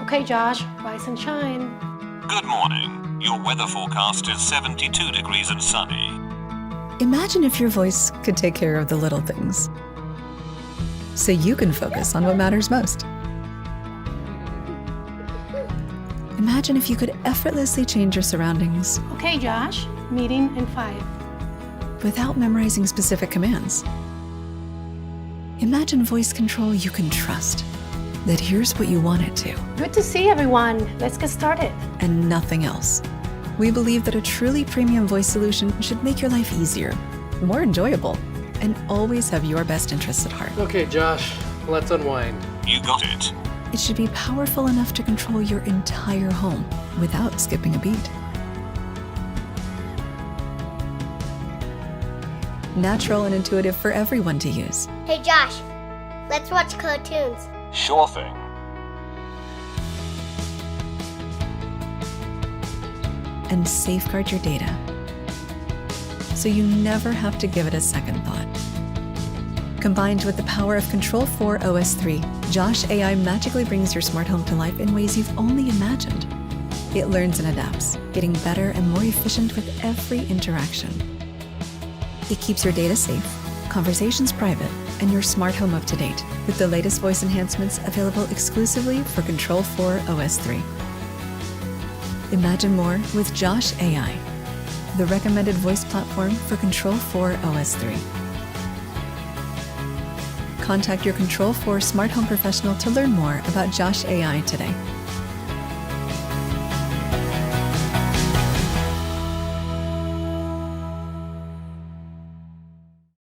Okay, Josh, rise and shine. Good morning. Your weather forecast is 72 degrees and sunny. Imagine if your voice could take care of the little things, so you can focus on what matters most. Imagine if you could effortlessly change your surroundings Okay, Josh, meeting in 5. without memorizing specific commands. Imagine voice control you can trust, that hears what you want it to, Good to see everyone. Let's get started. and nothing else. We believe that a truly premium voice solution should make your life easier, more enjoyable, and always have your best interests at heart. Okay, Josh, let's unwind. You got it. It should be powerful enough to control your entire home without skipping a beat. Natural and intuitive for everyone to use. Hey Josh, let's watch cartoons. Sure thing. And safeguard your data, so you never have to give it a second thought. Combined with the power of Control4 OS 3, Josh AI magically brings your smart home to life in ways you've only imagined. It learns and adapts, getting better and more efficient with every interaction. It keeps your data safe, conversations private, and your smart home up to date with the latest voice enhancements available exclusively for Control4 OS 3. Imagine more with Josh AI, the recommended voice platform for Control4 OS 3. Contact your Control4 smart home professional to learn more about Josh AI today.